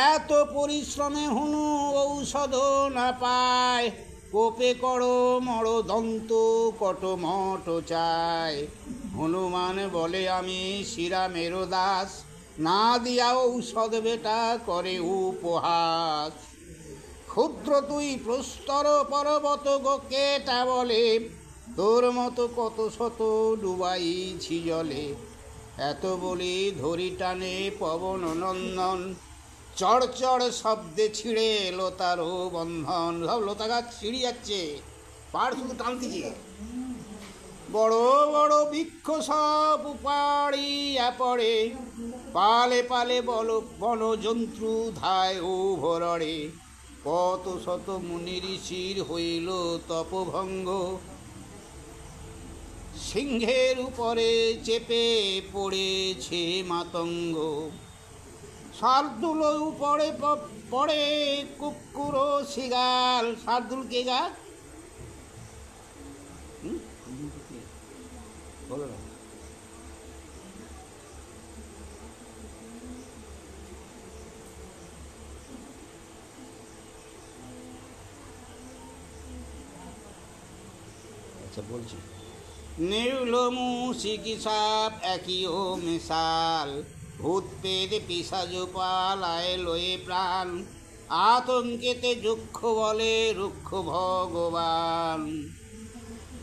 এত পরিশ্রমে হনু ঔষধ না পায়, কোপে করো মর দন্ত কটমট চায়। হনুমান বলে আমি শ্রীরামের দাস, না দিয়া ঔষধ বেটা করে উপহাস। ক্ষুদ্র তুই প্রস্তর পর্বত গোকেটা বলে, তোর মতো কত শত ডুবাইছি জলে। এত বলি ধরি টানে পবন নন্দন, চড় চড় শব্দে ছিঁড়ে এলো তারও বন্ধন। সব লতা গাছ ছিঁড়ে যাচ্ছে, পাড় শুধু টানতেছে। বড় বড় বৃক্ষ সব উপাড়িয়া পড়ে, পালে পালে বল বন জন্তু ধায় ও ভরড়ে। কত শত মুনি ঋষির হইল তপভঙ্গ, সিংহের উপরে চেপে পড়েছে মাতঙ্গ। শার্দুল উপরে পড়ে কুকুর শিগাল। শার্দুল কে গা? বলো না। আচ্ছা বলছি। নির্লমু সিকি সাপ একই ও মিশাল, ভূত পেদ পিশাচ পালায় লয়ে প্রাণ। আতঙ্কেতে যক্ষ বলে রুক্ষ ভগবান।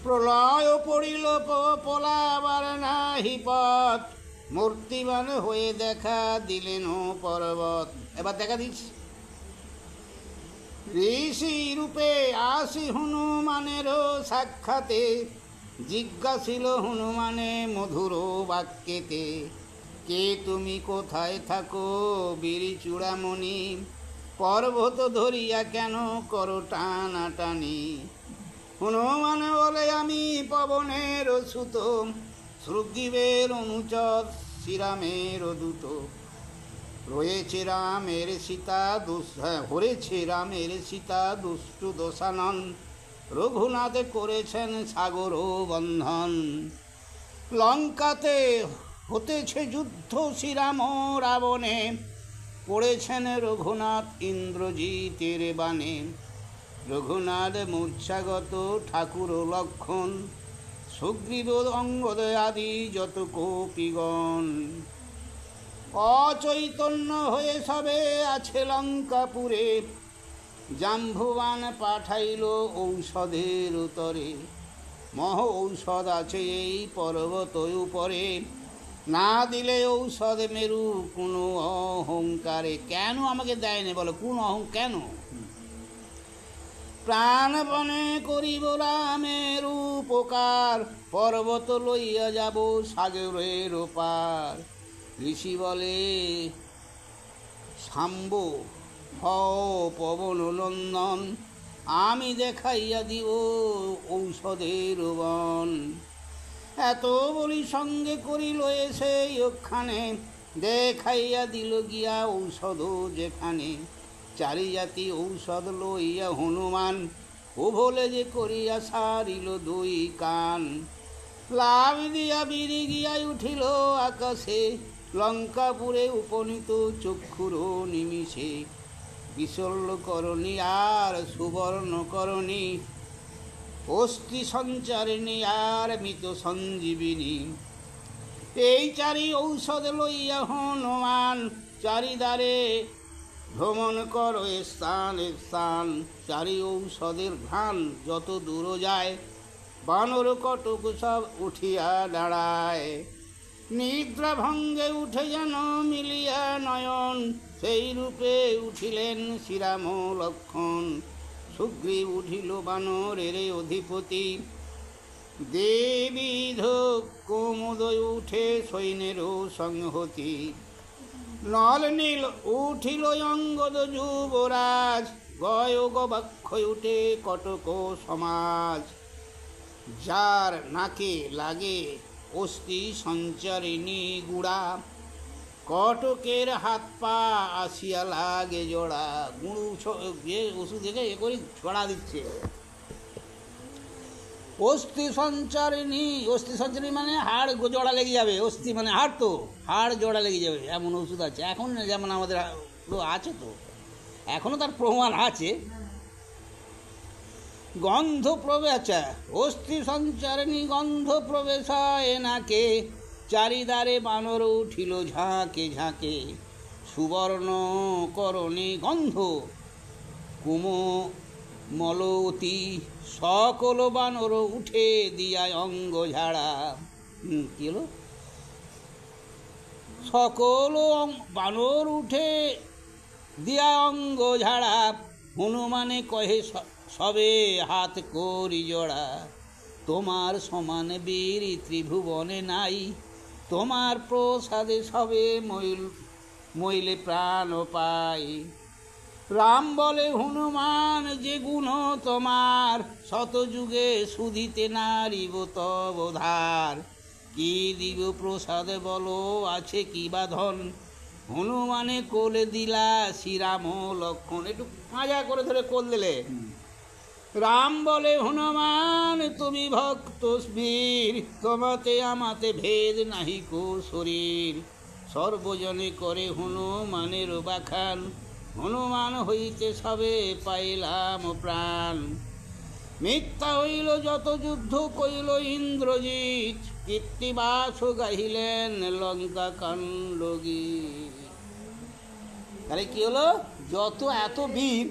প্রলয় পড়িল পলাবার নাহি পথ, মূর্তিমান হয়ে দেখা দিলেন পর্বত। এবার দেখা দিস। ঋষি রূপে আসি হনুমানের সাক্ষাতে, জিজ্ঞাসিল হনুমানে মধুর বাক্যেতে। কে তুমি কোথায় থাকো বীরি চূড়ামণি, পর্বত ধরিয়া কেন করো টানাটানি। হনুমান বলে আমি পবনের সুত, সুগ্রীবের অনুচর শ্রীরামের দূত। রয়েছে রামের সীতা হরেছে রামের সীতা দুষ্টু দশানন, রঘুনাথ করেছেন সাগর বন্ধন। লঙ্কাতে হতেছে যুদ্ধ শ্রীরাম রাবণে, পড়েছেন রঘুনাথ ইন্দ্রজিতের বাণে। রঘুনাথ মূর্ছাগত ঠাকুর লক্ষণ, সুগ্রীব অঙ্গদ আদি যত কপিগণ। অচৈতন্য হয়ে সবে আছে লঙ্কাপুরে, জাম্বুবান পাঠাইল ঔষধের উতরে। মহ ঔষধ আছে এই পর্বত উপরে, না দিলে ঔষধ মেরু কোনো অহংকারে। কেন আমাকে দেয়নি বলো, কোন কেন? প্রাণপণে করিব রামের উপকার, পর্বত লইয়া যাব সাগরের ওপার। ঋষি বলে শাম্ব পবন নন্দন, আমি দেখাইয়া দিব ঔষধের বন। এত বলি সঙ্গে করিল এসে ওখানে, দেখাইয়া দিল গিয়া ঔষধ যেখানে। চারি জাতি ঔষধ লইয়া হনুমান, ও ভোলে যে করিয়া সারিল দুই কান। লাভ দিয়া বিরি গিয়া উঠিল আকাশে, লঙ্কাপুরে উপনীত চক্ষুর নিমিষে। বিশল্য করণী আর সুবর্ণ করণী, অস্থি সঞ্চারিণী আর মৃত সঞ্জীবিনী। এই চারি ঔষধ লইয়া হনুমান, চারিদারে ভ্রমণ কর স্থান স্থান। চারি ঔষধের ঘ্রাণ যত দূর যায়, বানর কটক সব উঠিয়া দাঁড়ায়। নিদ্রা ভঙ্গে উঠে যেন মিলিয়া নয়ন, সেই রূপে উঠিলেন শ্রীরাম লক্ষণ। সুগ্রীব উঠিল বানরের অধিপতি, দেবিধ কোমোদয় উঠে সৈন্যের সংহতি। নল নীল উঠিল অঙ্গদ যুবরাজ, গয় গবাক্ষয় উঠে কটক সমাজ। যার নাকে লাগে অস্থি সঞ্চারিণী গুড়া, কটকের হাত পা আসিয়া লাগে জোড়া। গুঁড়ো ওষুধ দেখে এ করে ছড়া দিচ্ছে। অস্থি সঞ্চারিণী, অস্থি সঞ্চারিণী মানে হাড় জোড়া লেগে যাবে। অস্থি মানে হাড়, তো হাড় জোড়া লেগে যাবে এমন ওষুধ আছে এখন। যেমন আমাদের আছে, তো এখনও তার প্রমাণ আছে। গন্ধ প্রবেশ, অস্থি সঞ্চারিণী গন্ধ প্রবেশ এনাকে। চারিদারে বানর উঠিল ঝাঁকে ঝাঁকে, সুবর্ণ করণে গন্ধ কুমলতি। সকল বানর উঠে দিয়া অঙ্গ ঝাড়া। কি হলো? সকল বানর উঠে দিয়া অঙ্গ ঝাড়া। হনুমানে কহে সবে হাত করি জোড়া। তোমার সমান বীর ত্রিভুবনে নাই, তোমার প্রসাদে সবে মইলে প্রাণ পাই। রাম বলে হনুমান যে গুণ তোমার, শত যুগে শুধিতে নারিব তব ধার। কি দিব প্রসাদ বলো, আছে কি বাঁধন? হনুমানে কোলে দিলা শ্রীরাম লক্ষণ। একটু মাজা করে ধরে কোল দিলে। রাম বলে হনুমান তুমি ভক্ত বীর, তোমাতে আমাতে ভেদ নাহি কো শরীর। সর্বজনে করে হনুমানের বাখান, হনুমান হইতে সবে পাইলাম প্রাণ। মিথ্যা হইল যত যুদ্ধ কইল ইন্দ্রজিৎ, কীর্তিবাস গাহিলেন লঙ্কা কাণ্ড গীত। তাহলে কি হলো? যত এত বীর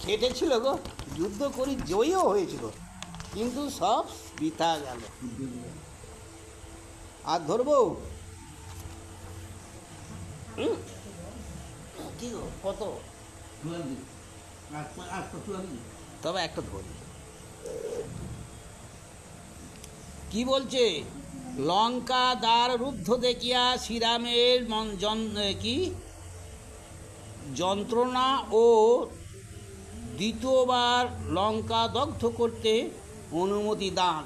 খেটেছিল গো, যুদ্ধ করি জয়ীও হয়েছিল, কিন্তু সব বৃথা গেল। আর ধরবো কি গো, কত? তবে একটা ধরি। কি বলছে? লঙ্কা দ্বার রুদ্ধ দেখিয়া শ্রীরামের কি যন্ত্রণা ও দ্বিতীয়বার লঙ্কা দগ্ধ করতে অনুমতি দান।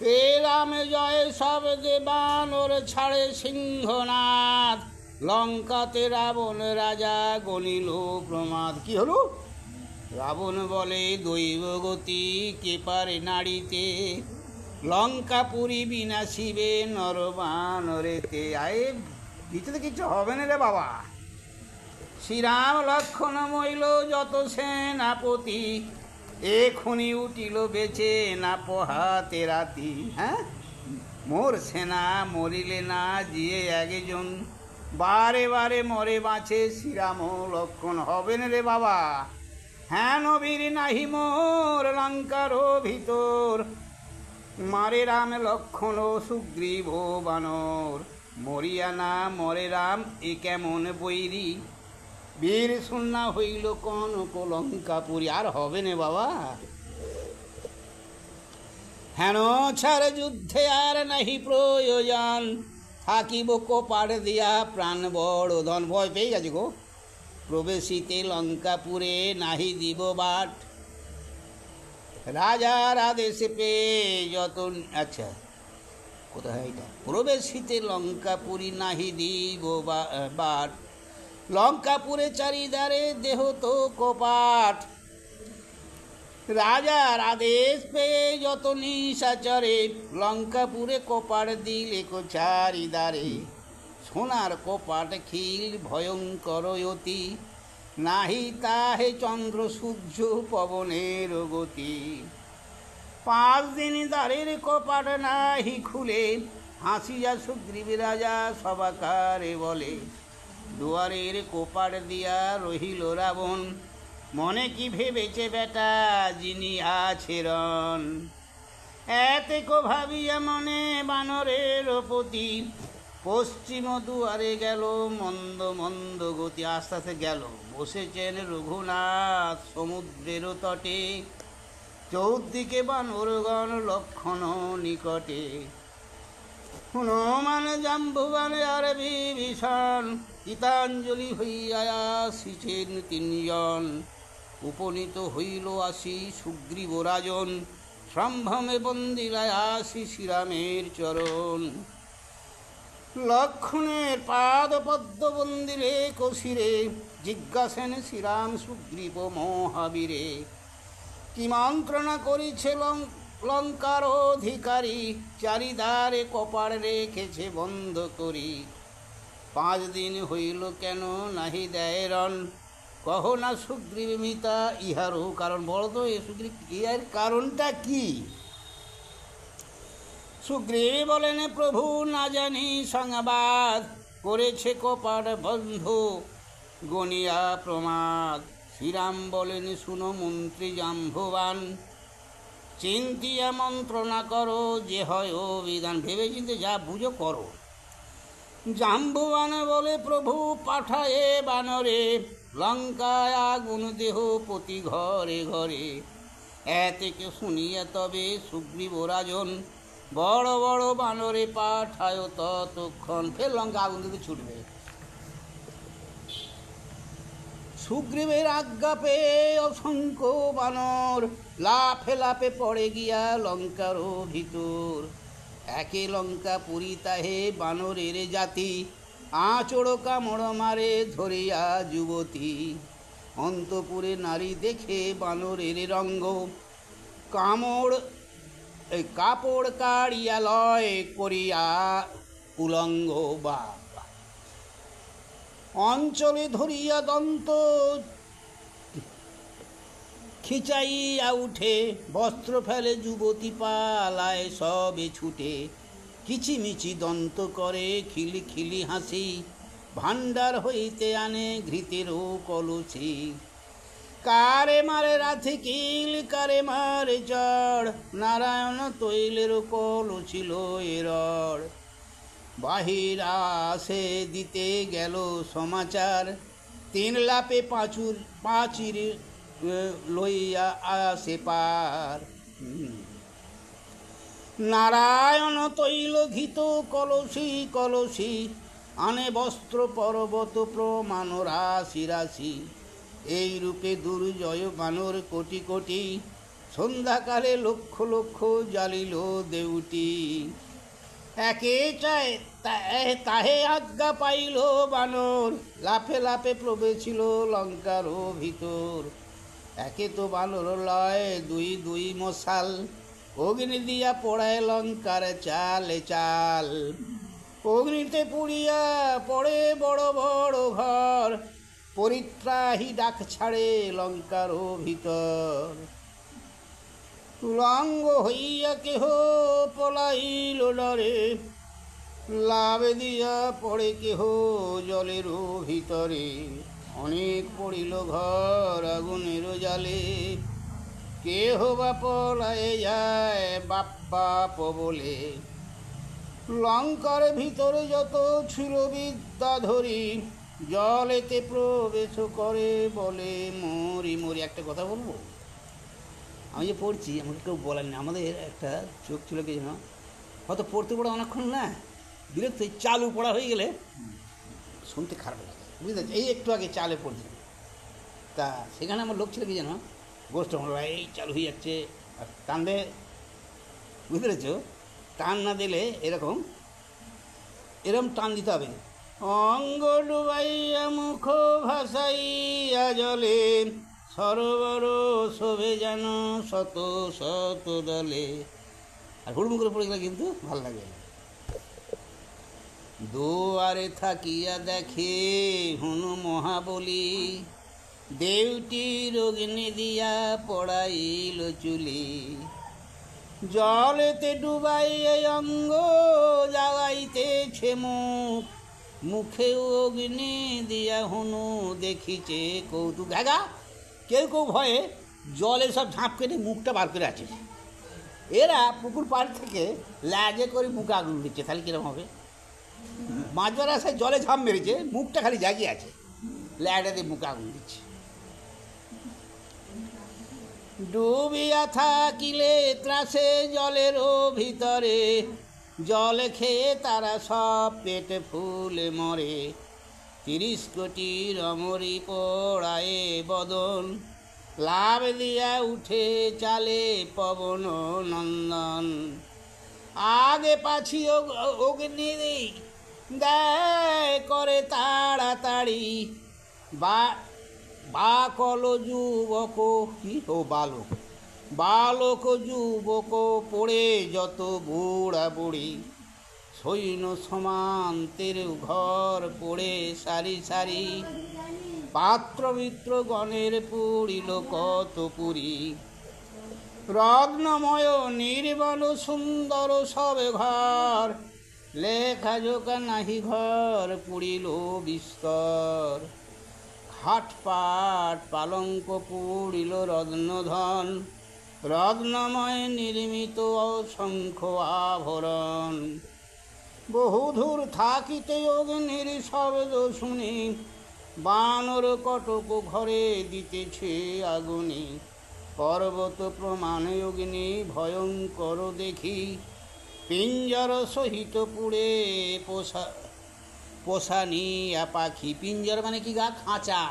এ রাম জয় সব দেবানর ছাড়ে সিংহনাথ, লঙ্কাতে রাবণ রাজা গণিল প্রমাদ। কি হলো? রাবণ বলে দৈব গতি কে পারে নাড়িতে, লঙ্কাপুরী বিনাশিবে নরবানরেতে। আয়ে ভিতরে কিছু হবে না রে বাবা। শ্রীরাম লক্ষণ মইল যত সেনাপতি, এখনি উঠিল বেঁচে না পোহাতে রাতি। হ্যাঁ, মোর সেনা মরিলে না জিয়ে একজন, বারে বারে মরে বাঁচে শ্রীরাম লক্ষণ। হবে না রে বাবা। হ্যাঁ, নবীর নাহি মোর লঙ্কার ভিতর, মারে রাম লক্ষণ সুগ্রীব বানর। মরিয়া না মরে রাম এ কেমন বৈরি, বীর শূন্যা হইল কনক লঙ্কাপুরী। আর হবে না বাবা। হেন ছাড় যুদ্ধে আর নাহি প্রয়োজন, থাকিব কোপাড় দিয়া প্রাণ বড় ধন। ভয় পেয়ে গেছে গো। প্রবেশিতে লঙ্কাপুরে নাহি দিব বাট, রাজার আদেশে পেয়ে যত। আচ্ছা, কোথায় এটা? প্রবেশিতে লঙ্কাপুরী নাহি দিব বাট, লঙ্কাপুরে চারিদারে দেহ তো কপাট, রাজার আদেশ পেয়ে যত নিশাচরে, লঙ্কাপুরে কপাট দিলে কো চারিদারে। সোনার কপাট খিল ভয়ঙ্কর অতি, নাহি তাহে চন্দ্র সূর্য পবনের গতি। 5 দিন দ্বারের কপাট নাহি খুলে, হাসিয়া সুগ্রীব রাজা সবাকারে বলে। দুয়ারের কোপাট দিয়া রহিল রাবণ, মনে কি ভেবেছে বেটা যিনি আছে রণ। এতে কো ভাবিয়া মনে বানরের পতি, পশ্চিম দুয়ারে গেল মন্দ মন্দ গতি। আস্তে আস্তে গেল। বসেছেন রঘুনাথ সমুদ্রের তটে, চৌদিকে বানরগণ লক্ষণ নিকটে। হনুমান জাম্বুবান আর বিভীষণ, গীতাঞ্জলি হইয়া আসিছেন 3 জন। উপনীত হইল আসি সুগ্রীব রাজন, সম্ভ্রমে বন্দিলায় আসি শ্রীরামের চরণ। লক্ষণের পাদ পদ্ম বন্দিরে কশিরে, জিজ্ঞাসেন শ্রীরাম সুগ্রীব মহাবীরে। কি মন্ত্রণা করিছে লঙ্কার অধিকারী, চারিদারে কপাট রেখেছে বন্ধ করি। 5 দিন হইল কেন নাহি দেয় রণ, কহ না সুগ্রীব মিতা ইহারও কারণ। বড় তো এ সুগ্রীব, ইহার কারণটা কি? সুগ্রীব বলেন প্রভু না জানি সংবাদ, করেছে কপাট বন্ধ গনিয়া প্রমাদ। শ্রীরাম বলেন শুনো মন্ত্রী জাম্ববান, চিন্তিয়া মন্ত্রণা করো যে হয় ও বিধান। ভেবে চিন্তে যা বুঝো করো। জাম্ববান বলে প্রভু পাঠায়ে বানরে, লঙ্কায় আগুন দেহ প্রতি ঘরে ঘরে। এতে শুনিয়া তবে সুগ্রীব রাজন, বড় বড় বানরে পাঠায় ততক্ষণ। ফের লঙ্কা আগুন দিতে ছুটবে। সুগ্রীবের আজ্ঞা পেয়ে অসংখ্য বানর, লাফে লাফে পড়ে গিয়া লঙ্কার ভিতর। একে লঙ্কাপুরী তাহে বানরের জাতি, আঁচড় কামড় মারে ধরিয়া যুবতী। অন্তপুরে নারী দেখে বানরের রঙ্গ, কাপড় কাড়িয়া লয় করিয়া উলঙ্গ। বা অঞ্চলে ধরিয়া দন্ত খিচাইয়া উঠে, বস্ত্র ফেলে যুবতী পালায় সবে ছুটে। কিচিমিচি দন্ত করে খিলি খিলি হাসি, ভাণ্ডার হইতে আনে ঘৃতেরও কলসি। কারে মারে রাথি কিল কারে মারে চড়, নারায়ণ তৈলের কলসিল এরড়। বাহির আসে দিতে গেল সমাচার, 3 লাপে পাঁচির লইয়া আসে পার। নারায়ণ তৈল ঘিত কলসি কলসি, আনে বস্ত্র পর্বত প্রমাণ রাশি রাশি। এই রূপে দুর্জয় বানর কোটি কোটি, সন্ধ্যাকালে লক্ষ লক্ষ জ্বালিল দেউটি, একে চায় তাহে আজ্ঞা পাইল বানর, লাফে লাফে প্রবেশিল লঙ্কার ভিতর। একে তো বানর লয় দুই দুই মশাল, অগ্নি দিয়া পোড়ায় লঙ্কার চালে চাল। অগ্নিতে পুড়িয়া পড়ে বড় বড় ঘর, পরিত্রাহী ডাক ছাড়ে লঙ্কার ভিতর। তুলাঙ্গ হইয়া কেহ পলাইল ডরে, লাভ দিয়া পড়ে কেহ জলের ভিতরে। অনেক পড়িল ঘর আগুনের জালে, কেহ বা পলায়ে যায় বাপ বাপ বলে। লঙ্কার ভিতরে যত ছিল বিদ্যাধরী, জলেতে প্রবেশ করে বলে মরি মরি। একটা কথা বলবো, আমি যে পড়ছি আমাকে কেউ বলেন না, আমাদের একটা চোখ ছিল কি যেন, হয়তো পড়তে পড়া অনেকক্ষণ না বিরক্ত চালু পড়া হয়ে গেলে শুনতে খারাপ লাগে, বুঝতে পারছি। এই একটু আগে চালে পড়ছি, তা সেখানে আমার লোক ছিল কি যেন, গোষ্ঠ এই চালু হয়ে যাচ্ছে আর টান দে, বুঝতে পেরেছো? টান না দিলে এরকম টান দিতে হবে। অঙ্গ ডুবাইয়া মুখ ভাসাইয়া জলে, সরোবর শোভে যেন শত শত দলে। আর হুড়মুড় করে পড়ে গেলে কিন্তু ভাল লাগে। দুয়ারে থাকিয়া দেখে হনু মহাবলী, দেউটির অগ্নি দিয়া পড়াইল চুলি। জলেতে ডুবাইয়ে অঙ্গ জ্বালাইতেছে মুখ, মুখে অগ্নি দিয়া হনু দেখিছে কৌতুক। ঘাগা কেউ কেউ ভয়ে জলে সব ঝাঁপ কেটে মুখটা বার করে আছে। এরা পুকুর পাড় থেকে ল্যাজে করে মুখে আগুন দিচ্ছে, তাহলে কিরকম হবে? মাছ ধরার আসায় জলে ঝাঁপ মেরেছে, মুখটা খালি জাগিয়ে আছে, ল্যাডে দিয়ে মুখে আগুন দিচ্ছে। ডুবিয়া থাকিলে ত্রাসে জলেরও ভিতরে, জল খেয়ে তারা সব পেটে ফুলে মরে। 30 কোটি রমরি পোড়ায়ে বদন, লাভ দিয়া উঠে চালে পবন নন্দন। আগে পাছি অগ্নি দেয় করে তাড়াতাড়ি, বা কল যুবক কি ও বালক, বালক যুবক পড়ে যত বুড়া বুড়ি। সৈন্য সমান তেরেও ঘর পড়ে সারি সারি, পাত্র মিত্র গণের পুরিল কত পুরী। রত্নময় নির্মল সুন্দর সবে ঘর, লেখা জোকা নাহি ঘর পুরিল বিস্তর। খাটপাট পালঙ্ক পুরিল রত্নধন, রত্নময় নির্মিত অসংখ্য আভরণ। বহুদূর থাকিতে অগ্নির শব্দ শুনি, বানর কটক ঘরে দিতেছে আগুনি। পর্বত প্রমাণে অগ্নি ভয়ঙ্কর দেখি, পিঞ্জর সহিত পুড়ে পোষানিয়া পাখি। পিঞ্জর মানে কি গা? খাঁচা।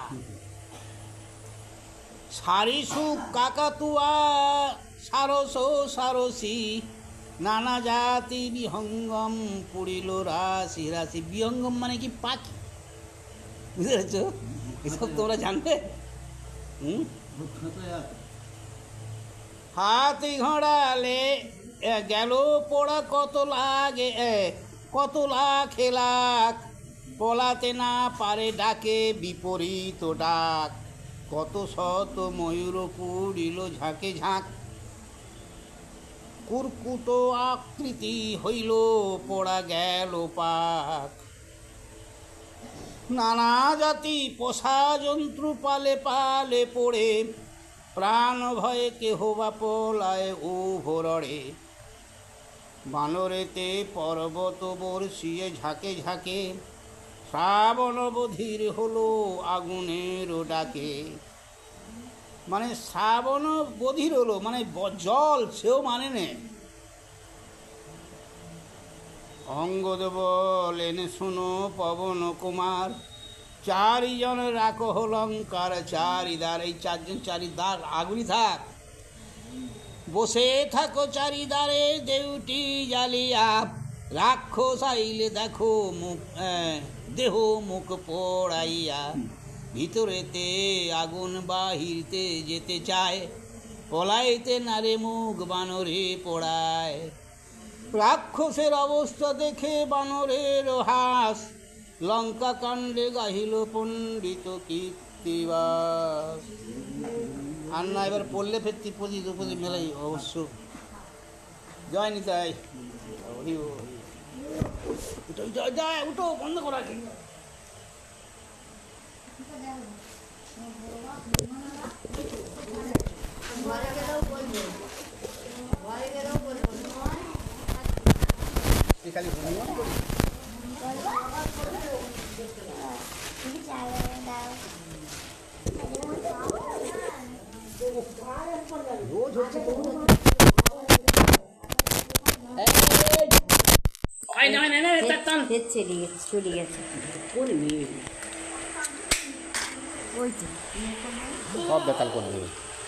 সারিসুক কাকাতুয়া সারস সারসী, নানা জাতি বিহঙ্গম পুড়িল রাশি রাশি। বিহঙ্গম মানে কি? পাখি, বুঝতে পেরেছ? এসব তোমরা জানবে। হাতি ঘোড়ালে গেল পোড়া কত লাগে, কত লাখে লাখ, পলাতে না পারে ডাকে বিপরীত ডাক। কত শত ময়ূর পুড়িল ঝাঁকে ঝাঁক, কুরকুত আকৃতি হইল পোড়া গেল পাক। নানা জাতি পোষা জন্তু পালে পালে পড়ে, প্রাণ ভয়ে কেহ বা পলায় উভরড়ে। বানরেতে পর্বত বর্ষিয়ে ঝাঁকে ঝাঁকে, শ্রাবণ বধির হলো আগুনের ডাকে। মানে শ্রাবণ বধির হলো মানে জল সেও মানে নে। অঙ্গদ বলেন শোনো পবন কুমার, 4 জন রাখো লঙ্কার চারিদার। এই 4 জন চারিদার আগুনই থাক, বসে থাকো চারিদারে দেউটি জ্বালিয়া, রাক্ষস আইলে দেখো মুখ দেহ মুখ পোড়াইয়া, ভিতরেতে আগুন বাহিরতে যেতে চায়, পলাইতে নারে মুখ বানরে পোড়ায়। রাক্ষসের অবস্থা দেখে বানরের হাস, লঙ্কা কাণ্ডে গাহিল পণ্ডিত কীর্তিবাস। আর না এবার পড়লে ফের ত্রিপদী দ্রৌপদী মেলাই অবশ্য। জয় নিতাই। জয় উঠো, বন্ধ করা কি? খালি রোজ হচ্ছে চলে গেছে কোন মেয়ে ওই তো সব বেতাল করে দেবে।